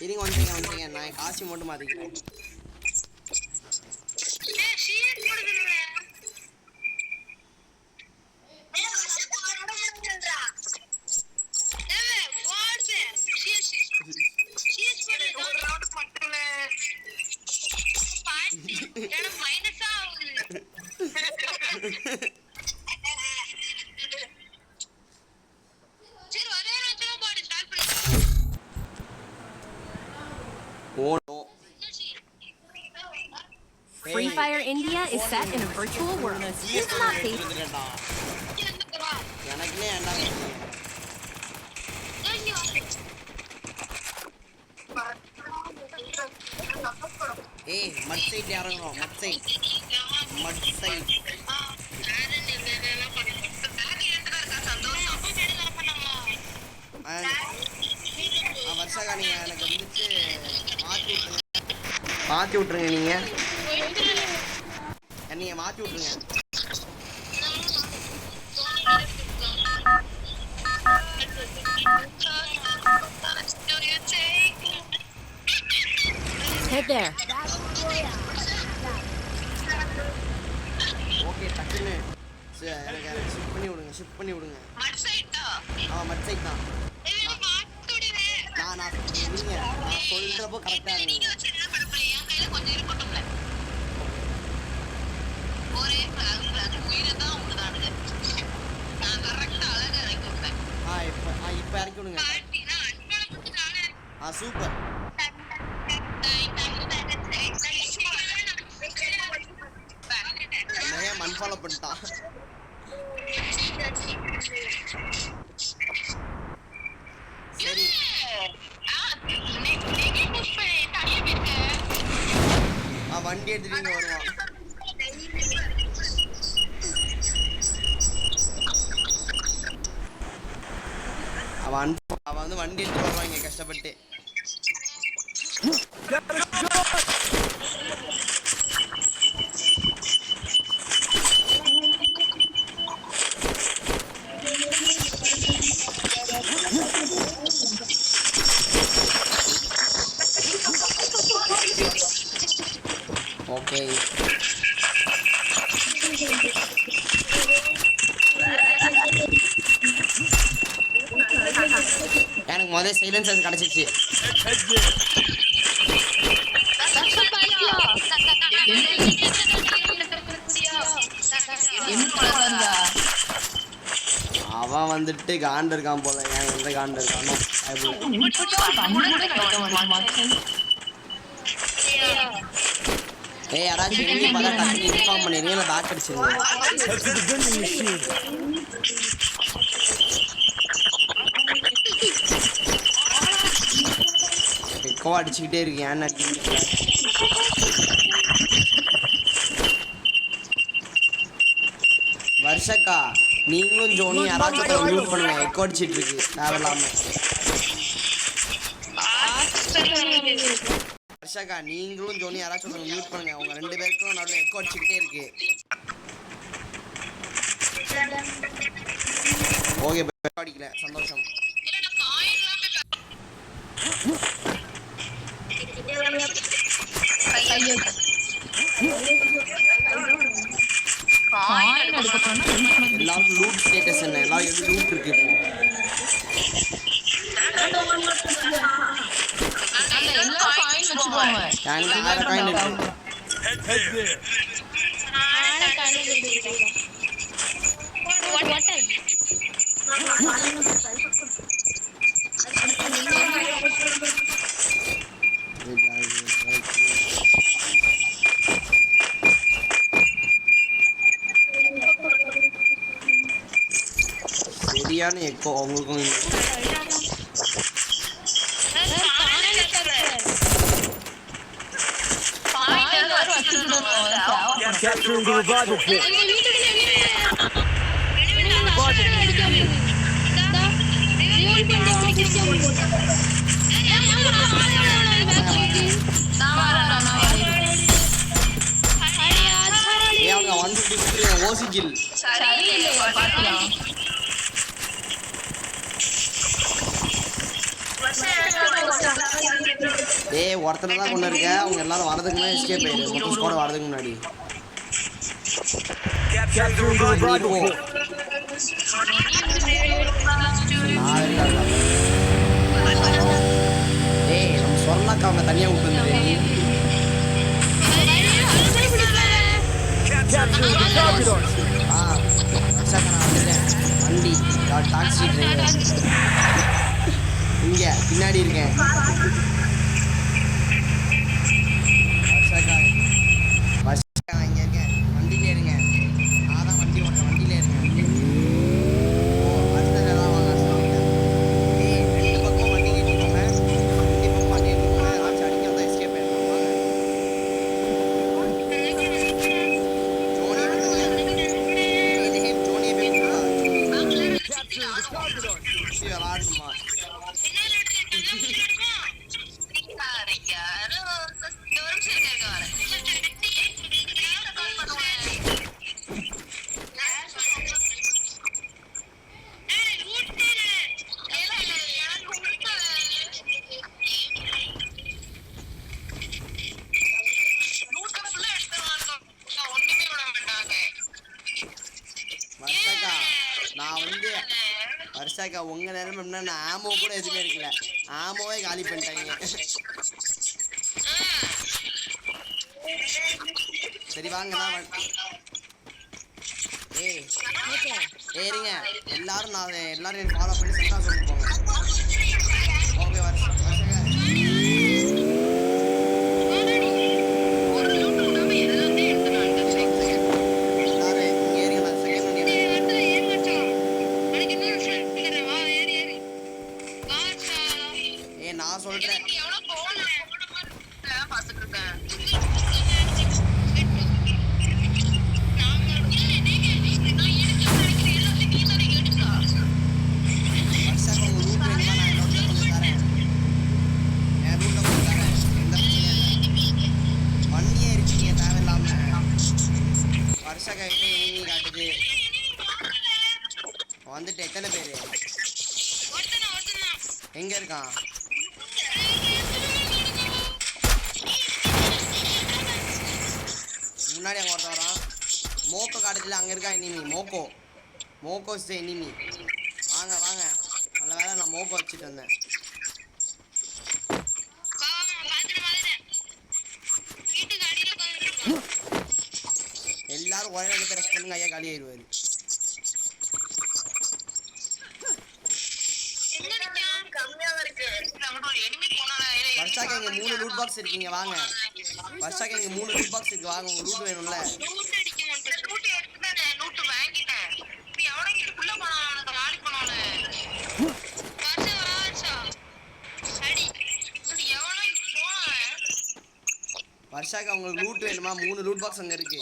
இருங்க வந்துங்க நான் காசி மட்டும் மாத்திக்கிறேன். Free Fire India is set in a virtual world. It's not safe. Hey, mud side இறங்கணும். mud side. வருஷாக்கா நீங்க எனக்கு வந்துட்டு மாத்தி விட்டுருங்க நீங்க என்னைய மாத்தி விட்டுருங்க. Head there. ஓகே டக்குன்னு எனக்கு ஷிஃப்ட் பண்ணி விடுங்க. மட் சைட் தான். நான் சொல்றப்போ கரெக்டா இருங்க. இப்ப இறக்கி விடுங்க. சூப்பர். அன்ஃபாலோ பண்ணிட்டான். சரி வண்டி எடுத்துட்டு வருவான். அவன் வந்து வண்டி எடுத்து வருவாங்க கஷ்டப்பட்டு. ஓகே எனக்கு முதல்ல சைலன்சர் கிடைச்சிச்சு. அவன் வந்துட்டு காண்டு இருக்கான் போல. ஏன் எந்த காண்டு இருக்கானோ ஏய் யாராச்சும் வெளியே பார்த்தா டக்குனு இன்ஃபார்ம் பண்ணிடுங்க. இல்லை பேக் அடிச்சிருங்க. எக்கோ அடிச்சுக்கிட்டே இருக்கு. ஏன்னு அடிக்க வருஷக்கா நீங்களும் ஜோனி யாராச்சும் மியூட் பண்ணுங்க. எக்கோ அடிச்சிட்டு இருக்கு தேவையில்லாம. வருஷக்கா நீங்களும் ஜோனி யாராச்சும் மியூட் பண்ணுங்க. உங்க 2 பேருக்கும் நடுவில் எக்கோ அடிச்சுக்கிட்டே இருக்கு. ஓகே அடிக்கல சந்தோஷம். எல்லாரும் லூட் ஸ்டேட்டஸ் என்ன? எல்லாரும் எப்படி லூட் இருக்கு இப்போ? சரியான எக்கோ அவங்களுக்கும். Capturing the revival point. ஓசிக்கில் டேய் ஒருத்தர் தான் கொண்டு இருக்க அவங்க எல்லாரும் வரதுக்கு முன்னாடி எஸ்கேப் ஆயிரு மொத்த ஸ்குவாட் வரதுக்கு முன்னாடி Capturing the revival fort. டேய் நம்ம சொர்ணாக்கா அவங்க தனியா விட்டு Capturing the Targador. வண்டி டாக்ஸி டிரைவர் இங்க பின்னாடி இருக்கேன் வர்ஷாக்கா இங்க இருக்கேன் வண்டியில இருங்க நான் தான் வண்டி ஓட்டுறேன் வண்டியில இருக்கேன் அடுத்ததான் வாங்க ஏய் ரெண்டு பக்கம் வண்டி கேட்டுக்கோங்க ரெண்டு பக்கம் வண்டி கேட்டுக்கோங்க ஆச்சு அடிக்க வந்தா எஸ்கேப் ஆயிடலாம் வாங்க வர்ஷாக்கா உங்க நேரம் நான் ஆமோ கூட எதுவுமே இருக்கல ஆமோவே காலி பண்ணிட்டாங்க சரி வாங்க ஏறிங்க எல்லாரும் எல்லாரும் ஃபாலோ பண்ணி சென்டா சொல்லி போங்க ஓகே வர்ஷாக்கா நான் சொல்றேன் வண்டியே இருக்கீங்க தேவையில்லாம வருஷக்கா எங்க காட்டுது வந்துட்டு எத்தனை பேரு எங்க இருக்கான் முன்னாடி அங்கே ஒருத்த வரான் மோக்கோ காட்டுல அங்கே இருக்கா இனிமி மோக்கோ ஸ்டே இனிமி வாங்க வாங்க நல்ல வேலை நான் மோக்கோ வச்சுட்டு வந்தேன் எல்லாரும் ஒரே இடத்துல ரெஸ்ட் பண்ணுங்க ஐயா காலி ஆயிடுவாரு வர்ஷாக்கா இங்க 3 லூட் பாக்ஸ் இருக்கீங்க வாங்க வர்ஷாக்கா இங்க 3 லூட் பாக்ஸ் இருக்கு வாங்க உங்களுக்கு லூட் வேணும்ல வர்ஷாக்கா உங்களுக்கு லூட் வேணுமா 3 லூட் பாக்ஸ் அங்க இருக்கு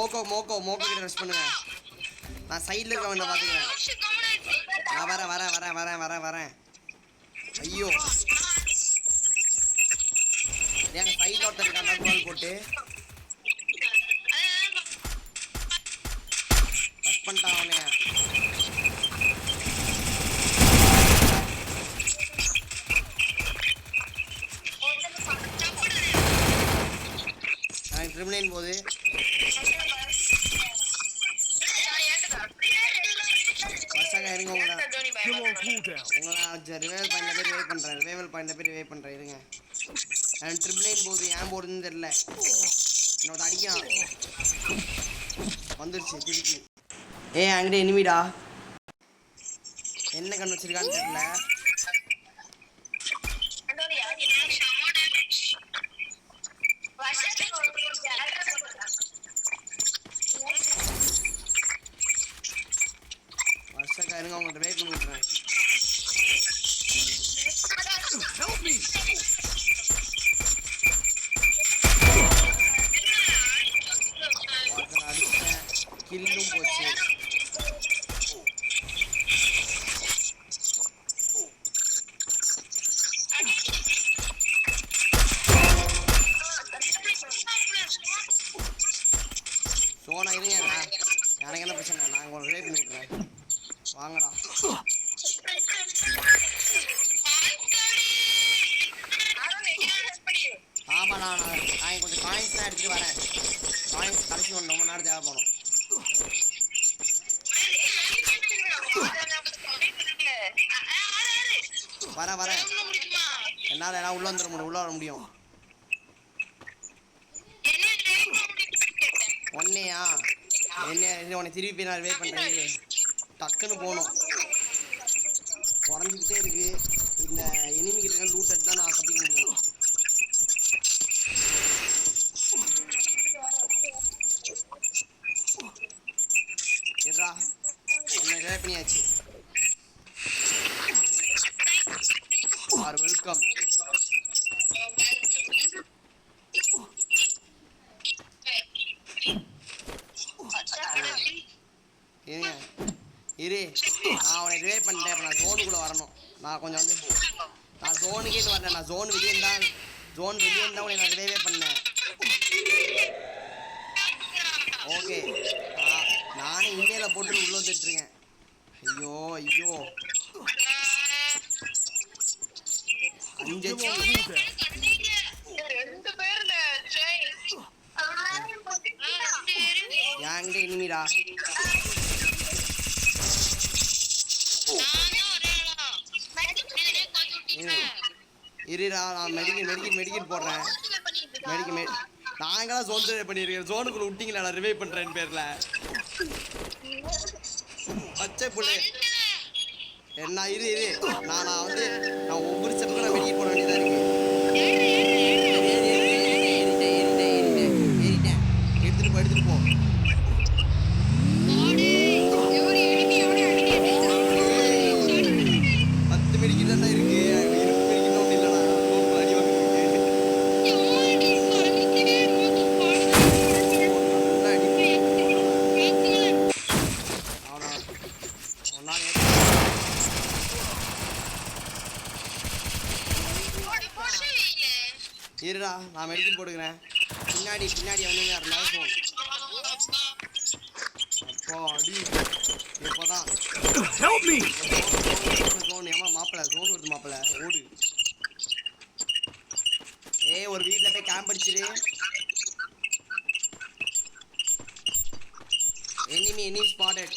மோக்கோ கிட்ட ரெஸ்ட் பண்ணுங்க நான் சைடுல இருக்கவன பாத்துக்கிறேன் நான் வரேன் ஐயோ ஏங்க சைடுல ஒருத்தர் இருக்கான் பால் போட்டு ரெஸ்ட் பண்ணிட்டான் அவனே நான் ட்ரிபிள் போகுது ரிவைவல் பாயிண்ட்ல போய் ரிவைவ் பண்றேன் இருங்க நான் ட்ரிபிள் நைன் போகுது ஏன் போடுதுன்னு தெரியல என்னோட அடிக்கான் வந்துருச்சு திருப்பி அங்கிட்ட எனிமிடா என்ன கண்ணு வச்சிருக்கான்னு தெரியல வருஷக்கா இருங்க அவங்கள்ட்ட வெயிட் பண்ணி விட்டுறேன் கில்லும் போச்சு போகணும். வரேன் என்னால் உள்ள வந்துட முடியும், உள்ள வர முடியும். ஒன்னையா என்ன உன்னை திருப்பி நான் வெயிட் பண்ணுறேன். டக்குன்னு போகணும். குறைஞ்சிக்கிட்டே இருக்கு. இந்த எனிமிக்கிட்ட லூட் எடுத்து தான் நான் தப்பிக்க முடியும். ஏடா உன்னை ரிவைவ் பண்ணியாச்சு. வெல்கம். இரு நான் அவனை ரிவைவ் பண்ணிட்டேன். இப்போ நான் ஜோனுக்குள்ளே வரணும். நான் கொஞ்சம் வந்து நான் ஜோனுக்கே வரேன். நான் ஜோன் வெளியே இருந்தால் உன்னை நான் ரிவைவே பண்ணேன். ஓகே நானே இமெயிலில் போட்டு உள்ள வந்துட்டுருக்கேன். ஐயோ 5 என்கிட்ட இனிமீடா. இருடா நான் மெடிக்கல் போடுறேன். நான் எங்கெல்லாம் ஜோன் ரிவைவ் பண்ணியிருக்கேன். ஜோனுக்குள்ள விட்டிங்களா நான் ரிவைவ் பண்ணுறேன்னு பேரில் பச்சை புள்ளு. என்ன இரு நான் வந்து நான் ஒவ்வொரு ஸ்டெப்புக்கும் நான் மெடிக்கல் போட வேண்டியதாக இருக்கு. எடுத்துட்டு போ. இருடா நான் மெடிக்கல் போட்டுக்கிறேன். பின்னாடி வந்து இருந்தாலும் அப்போ அடி இப்போதான் ஜோன் ஏமா மாப்பிள்ள ஜோன் வருது மாப்பிள்ள ஓடு. ஒரு வீட்டில் போய் கேம்ப் அடிச்சிரு. enemy spotted.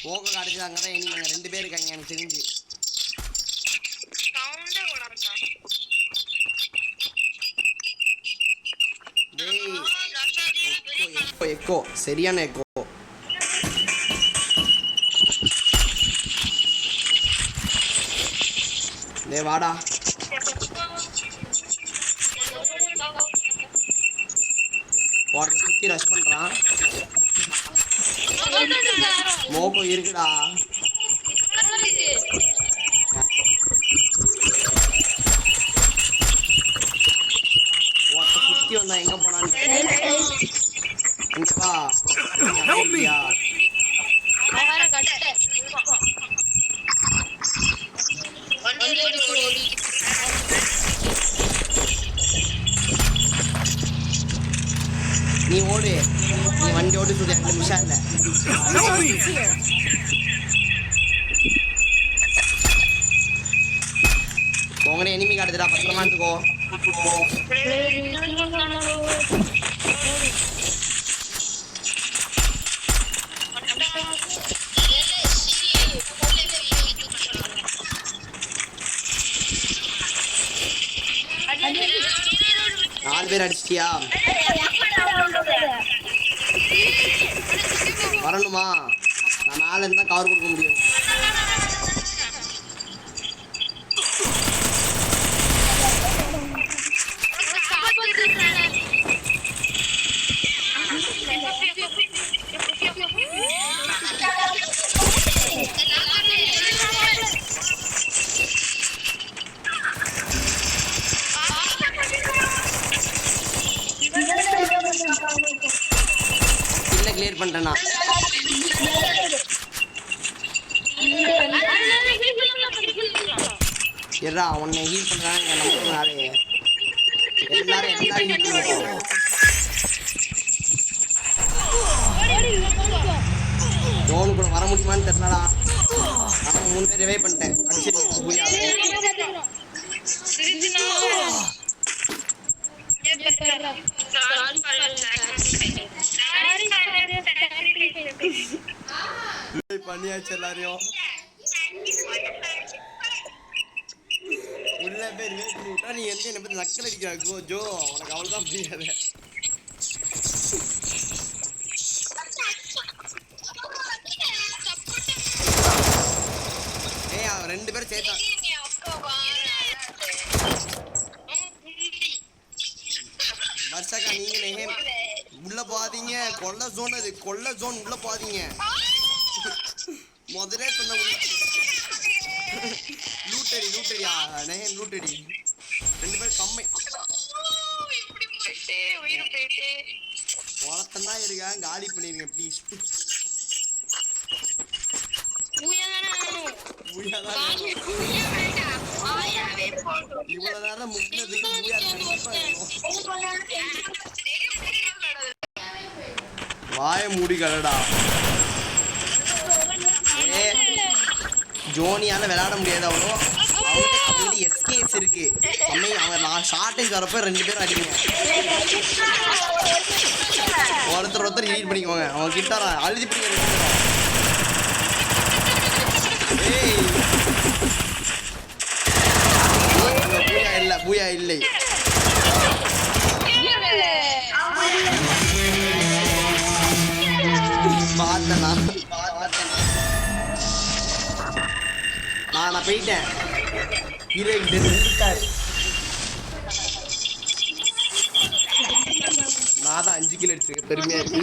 போக காட்டுது. அங்கதான் இனி 2 பேர் இருக்காங்க எனக்கு தெரிஞ்சு. எக்கோ சரியான எக்கோ. டேய் வாடா. வாட் சுத்தி ரஷ் பண்றான். மோகோ இருக்குடா. வாட் சுத்தி வந்தா எங்க போனான்னு இங்க வா. ஹெல்ப்யா அவர கட்ட நீ ஓடு. நீ வண்டி ஓடி சுடு. 2 நிமிஷம் இல்ல. உங்களே எனிமி காட்டுதுடா. பத்திரமா இருந்துக்கோ. நாலு பேர் அடிச்சிட்டியா? வரணுமா? நான் மேல இருந்தா கவர் கொடுக்க முடியும். இல்ல கிளியர் பண்ணிட்டேனா? எறா உன்னை ஹீல் பண்றாங்க. நம்ம நாளே எல்லாரும் ஹீல் பண்ணுவாங்க. ஜோனு கூட வர முடியுமான்னு தெரியலடா. நான் 3 பேர் ரிவைவ் பண்ணிட்டேன். அடிச்சிருக்கேன் பூயா. பண்ணியாச்சு எல்லாரையும். உள்ள பேர் விட்டா நீ எந்த என்ன பத்தி நக்கல் அடிக்கிறாக்கோ ஜோ, உனக்கு அவ்வளவுதான் புரியாது. ஏய் அவன் 2 பேரும் சேர்த்தான். வர்ஷாக்கா நீங்க நெஹேம் உள்ள போகாதீங்க. கொல்ல ஜோன் அது, கொல்ல ஜோன் உள்ள போகாதீங்க. முதல்ல சொன்ன லூட்டடி நெஹேம் லூட்டடி. 2 பேரும் கம்மை ஒருத்தன் தான் இருக்கான். காலி பண்ணிருங்க ப்ளீஸ். இவ்வளவு நேரம் முக்கியத்துக்கு வாய மூடி கடடா. ஜோனியால விளையாட முடியாது. அவ்வளோ அவங்களுக்கு எஸ்கேஸ் இருக்கு. அவன் நான் ஷார்டேஜ் வரப்ப 2 பேரும் அடிங்க. ஒருத்தர் ஹீட் பண்ணிக்கோங்க. அவன் கிட்டாரா அழுதி பிடிக்க. பூயா இல்லை. நான் போயிட்டேன். நான் தான் 5 கிலோ அடிச்சிருக்கேன். பெருமையா இருக்கு.